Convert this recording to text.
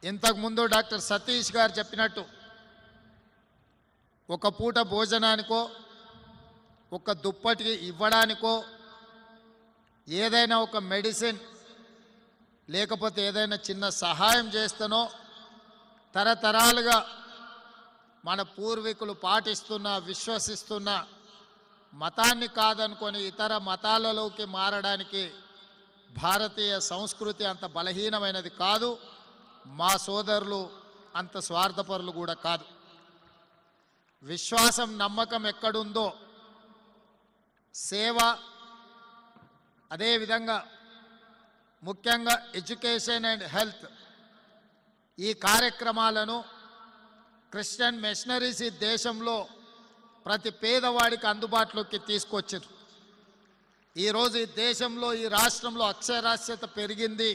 ఇంతకుముందు డాక్టర్ సతీష్ గారు చెప్పినట్టు ఒక పూట భోజనానికో ఒక దుప్పటి ఇవ్వడానికో ఏదైనా ఒక మెడిసిన్ లేకపోతే ఏదైనా చిన్న సహాయం చేస్తేనో తరతరాలుగా మన పూర్వీకులు పాటిస్తున్న విశ్వసిస్తున్న మతాన్ని కాదనుకొని ఇతర మతాలలోకి మారడానికి భారతీయ సంస్కృతి అంత బలహీనమైనది కాదు. మా సోదరులు అంత స్వార్థపరులు కూడా కాదు. విశ్వాసం నమ్మకం ఎక్కడుందో సేవ, అదేవిధంగా ముఖ్యంగా ఎడ్యుకేషన్ అండ్ హెల్త్ ఈ కార్యక్రమాలను క్రిస్టియన్ మిషనరీస్ ఈ దేశంలో ప్రతి పేదవాడికి అందుబాటులోకి తీసుకొచ్చారు. ఈరోజు ఈ దేశంలో ఈ రాష్ట్రంలో అక్షరాస్యత పెరిగింది.